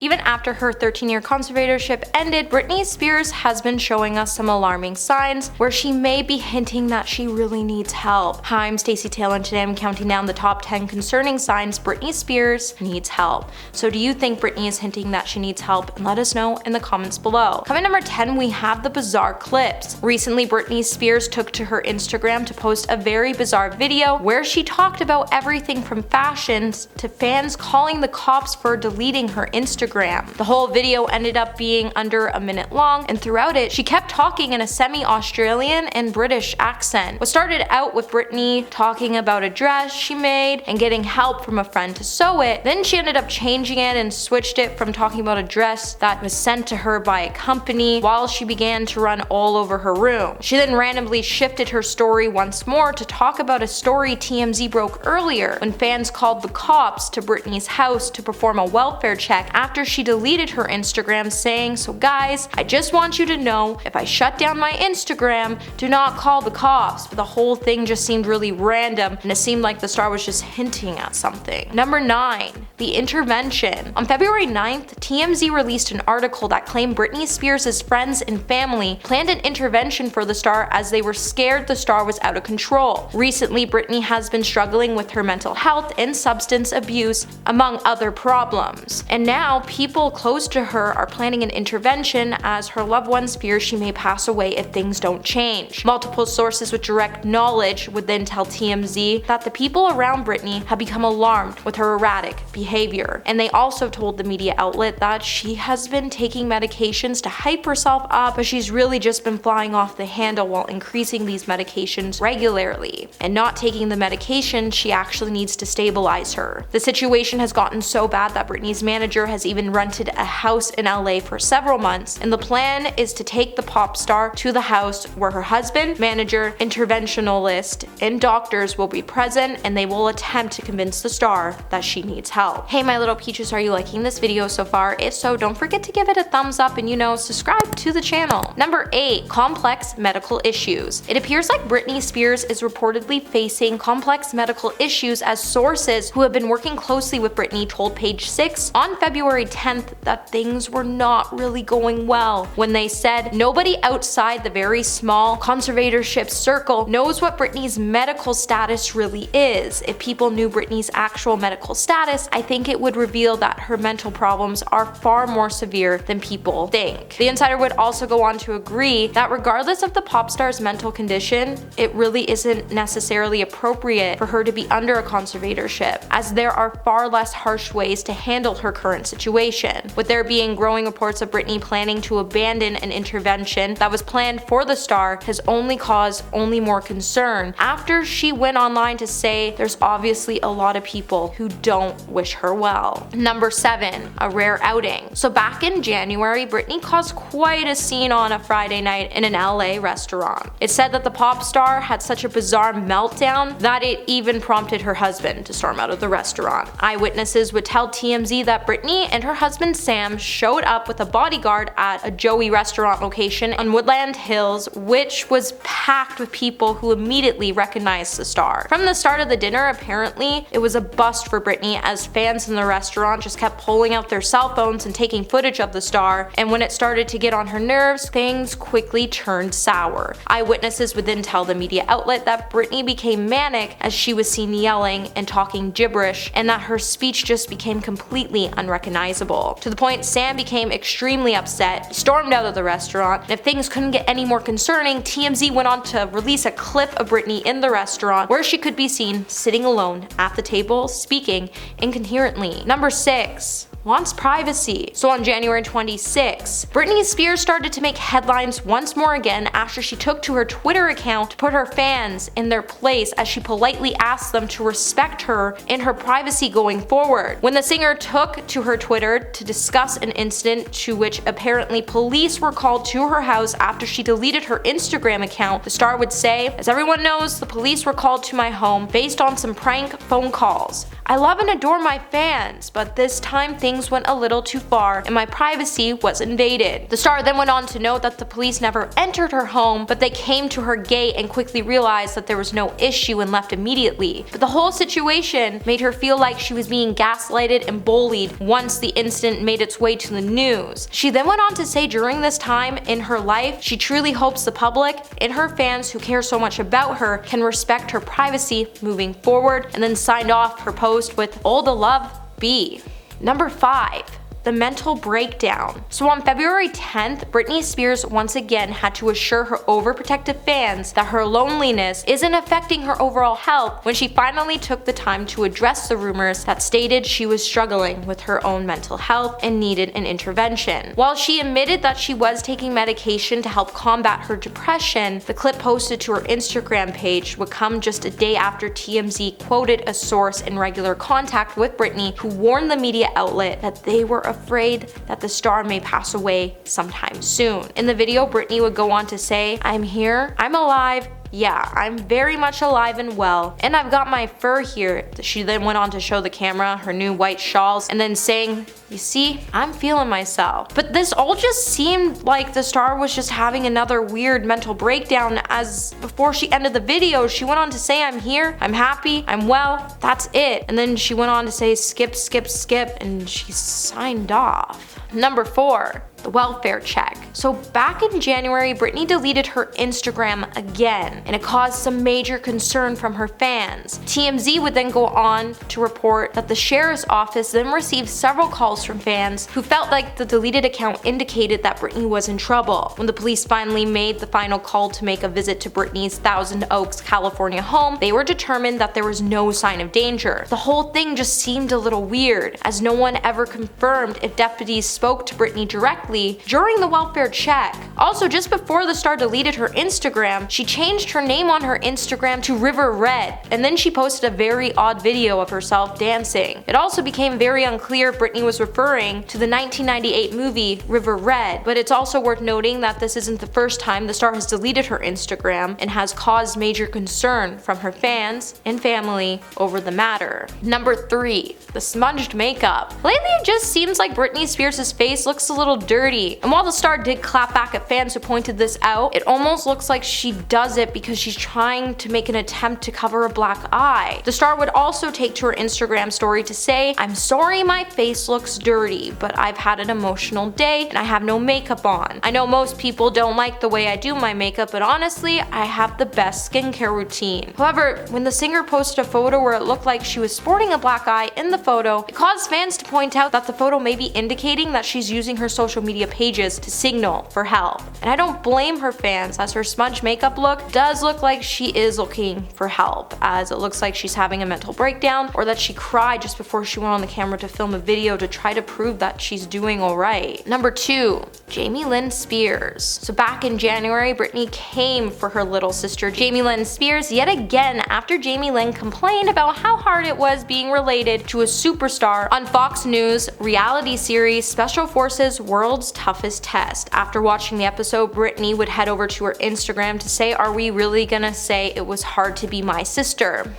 Even after her 13-year conservatorship ended, Britney Spears has been showing us some alarming signs where she may be hinting that she really needs help. Hi, I'm Stacey Taylor and today I'm counting down the top 10 concerning signs Britney Spears needs help. So do you think Britney is hinting that she needs help? And let us know in the comments below. Coming number 10, we have the bizarre clips. Recently, Britney Spears took to her Instagram to post a very bizarre video where she talked about everything from fashions to fans calling the cops for deleting her Instagram. The whole video ended up being under a minute long, and throughout it, she kept talking in a semi-Australian and British accent. What started out with Britney talking about a dress she made and getting help from a friend to sew it, then she ended up changing it and switched it from talking about a dress that was sent to her by a company while she began to run all over her room. She then randomly shifted her story once more to talk about a story TMZ broke earlier when fans called the cops to Britney's house to perform a welfare check after she deleted her Instagram, saying, "So guys, I just want you to know, if I shut down my Instagram, do not call the cops." But the whole thing just seemed really random and it seemed like the star was just hinting at something. Number 9. The intervention. On February 9th, TMZ released an article that claimed Britney Spears' friends and family planned an intervention for the star as they were scared the star was out of control. Recently, Britney has been struggling with her mental health and substance abuse, among other problems. And now, people close to her are planning an intervention as her loved ones fear she may pass away if things don't change. Multiple sources with direct knowledge would then tell TMZ that the people around Britney have become alarmed with her erratic behavior. And they also told the media outlet that she has been taking medications to hype herself up, but she's really just been flying off the handle while increasing these medications regularly. And not taking the medication, she actually needs to stabilize her. The situation has gotten so bad that Britney's manager has even rented a house in LA for several months, and the plan is to take the pop star to the house where her husband, manager, interventionalist, and doctors will be present, and they will attempt to convince the star that she needs help. Hey my little peaches, are you liking this video so far? If so, don't forget to give it a thumbs up and subscribe to the channel. Number 8. Complex medical issues. It appears like Britney Spears is reportedly facing complex medical issues as sources who have been working closely with Britney told Page 6 on February 10th that things were not really going well when they said nobody outside the very small conservatorship circle knows what Britney's medical status really is. If people knew Britney's actual medical status, I think it would reveal that her mental problems are far more severe than people think. The insider would also go on to agree that regardless of the pop star's mental condition, it really isn't necessarily appropriate for her to be under a conservatorship, as there are far less harsh ways to handle her current situation. With there being growing reports of Britney planning to abandon an intervention that was planned for the star has only caused more concern after she went online to say there's obviously a lot of people who don't wish her well. Number 7. A rare outing. So back in January, Britney caused quite a scene on a Friday night in an LA restaurant. It said that the pop star had such a bizarre meltdown that it even prompted her husband to storm out of the restaurant. Eyewitnesses would tell TMZ that Britney and her husband Sam showed up with a bodyguard at a Joey restaurant location on Woodland Hills, which was packed with people who immediately recognized the star. From the start of the dinner, apparently, it was a bust for Britney as fans in the restaurant just kept pulling out their cell phones and taking footage of the star, and when it started to get on her nerves, things quickly turned sour. Eyewitnesses would then tell the media outlet that Britney became manic as she was seen yelling and talking gibberish, and that her speech just became completely unrecognizable. To the point Sam became extremely upset, stormed out of the restaurant, and if things couldn't get any more concerning, TMZ went on to release a clip of Britney in the restaurant where she could be seen sitting alone at the table speaking incoherently. Number 6. Wants privacy. So on January 26, Britney Spears started to make headlines once more again after she took to her Twitter account to put her fans in their place as she politely asked them to respect her in her privacy going forward. When the singer took to her Twitter to discuss an incident to which apparently police were called to her house after she deleted her Instagram account, the star would say, "As everyone knows, the police were called to my home based on some prank phone calls. "I love and adore my fans, but this time things went a little too far and my privacy was invaded." The star then went on to note that the police never entered her home, but they came to her gate and quickly realized that there was no issue and left immediately. But the whole situation made her feel like she was being gaslighted and bullied once the incident made its way to the news. She then went on to say during this time in her life, she truly hopes the public and her fans who care so much about her can respect her privacy moving forward, and then signed off her post with "All the love, B." Number 5. The mental breakdown. So on February 10th, Britney Spears once again had to assure her overprotective fans that her loneliness isn't affecting her overall health when she finally took the time to address the rumors that stated she was struggling with her own mental health and needed an intervention. While she admitted that she was taking medication to help combat her depression, the clip posted to her Instagram page would come just a day after TMZ quoted a source in regular contact with Britney who warned the media outlet that they were afraid that the star may pass away sometime soon. In the video, Britney would go on to say, "I'm here, I'm alive, yeah, I'm very much alive and well, and I've got my fur here." She then went on to show the camera her new white shawls and then saying, "You see, I'm feeling myself." But this all just seemed like the star was just having another weird mental breakdown, as before she ended the video, she went on to say, "I'm here, I'm happy, I'm well, that's it." And then she went on to say, "Skip, skip, skip," and she signed off. Number 4. The welfare check. So back in January, Britney deleted her Instagram again, and it caused some major concern from her fans. TMZ would then go on to report that the sheriff's office then received several calls from fans who felt like the deleted account indicated that Britney was in trouble. When the police finally made the final call to make a visit to Britney's Thousand Oaks, California home, they were determined that there was no sign of danger. The whole thing just seemed a little weird, as no one ever confirmed if deputies spoke to Britney directly during the welfare check. Also, just before the star deleted her Instagram, she changed her name on her Instagram to River Red, and then she posted a very odd video of herself dancing. It also became very unclear if Britney was referring to the 1998 movie River Red, but it's also worth noting that this isn't the first time the star has deleted her Instagram and has caused major concern from her fans and family over the matter. Number 3. The smudged makeup. Lately, it just seems like Britney Spears' face looks a little dirty, and while the star did clap back at fans who pointed this out, it almost looks like she does it because she's trying to make an attempt to cover a black eye. The star would also take to her Instagram story to say, "I'm sorry my face looks dirty, but I've had an emotional day and I have no makeup on. I know most people don't like the way I do my makeup, but honestly, I have the best skincare routine." However, when the singer posted a photo where it looked like she was sporting a black eye in the photo, it caused fans to point out that the photo may be indicating that she's using her social media pages to signal for help. And I don't blame her fans, as her smudge makeup look does look like she is looking for help, as it looks like she's having a mental breakdown or that she cried just before she went on the camera to film a video to try to prove that she's doing alright. Number 2. Jamie Lynn Spears. So back in January, Britney came for her little sister Jamie Lynn Spears yet again after Jamie Lynn complained about how hard it was being related to a superstar on Fox News reality series Special Forces World's Toughest Test. After watching the episode, Britney would head over to her Instagram to say, "Are we really gonna say it was hard to be my sister?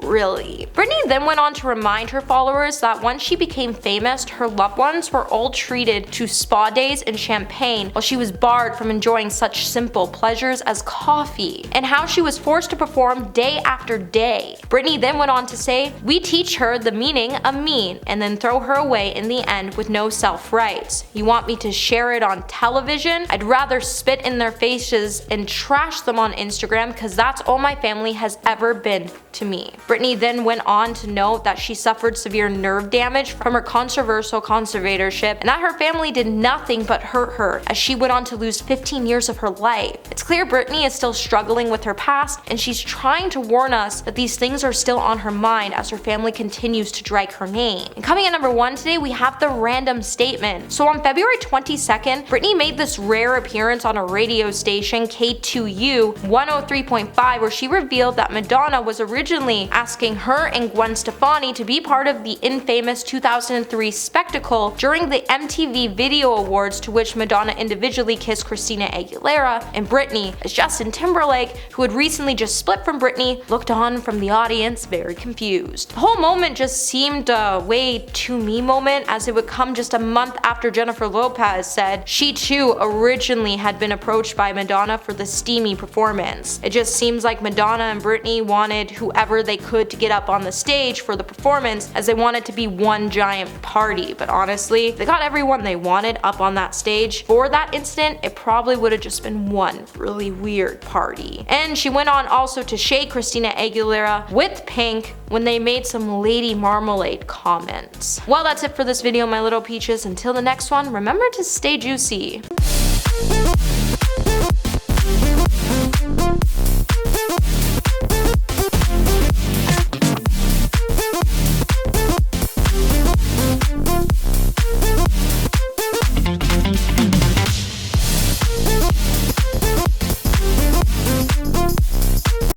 Really?" Britney then went on to remind her followers that once she became famous, her loved ones were all treated to spa days and champagne while she was barred from enjoying such simple pleasures as coffee, and how she was forced to perform day after day. Britney then went on to say, "We teach her the meaning of mean and then throw her away in the end with no self-rights. You want me to share it on television? I'd rather spit in their faces and trash them on Instagram because that's all my family has ever been to me." Britney then went on to note that she suffered severe nerve damage from her controversial conservatorship and that her family did nothing but hurt her as she went on to lose 15 years of her life. It's clear Britney is still struggling with her past, and she's trying to warn us that these things are still on her mind as her family continues to drag her name. And coming at number 1 today, we have the random statement. So on February 22nd, Britney made this rare appearance on a radio station, K2U 103.5, where she revealed that Madonna was originally asking her and Gwen Stefani to be part of the infamous 2003 spectacle during the MTV Video Awards, to which Madonna individually kissed Christina Aguilera and Britney, as Justin Timberlake, who had recently just split from Britney, looked on from the audience very confused. The whole moment just seemed a way too me moment, as it would come just a month after Jennifer Lopez said she too originally had been approached by Madonna for the steamy performance. It just seems like Madonna and Britney wanted whoever they could to get up on the stage for the performance, as they wanted to be one giant party. But honestly, they got everyone they wanted up on that stage for that incident, it probably would have just been one really weird party. And she went on also to shade Christina Aguilera with Pink when they made some Lady Marmalade comments. Well, that's it for this video, my little peaches. Until the next one, remember to stay juicy.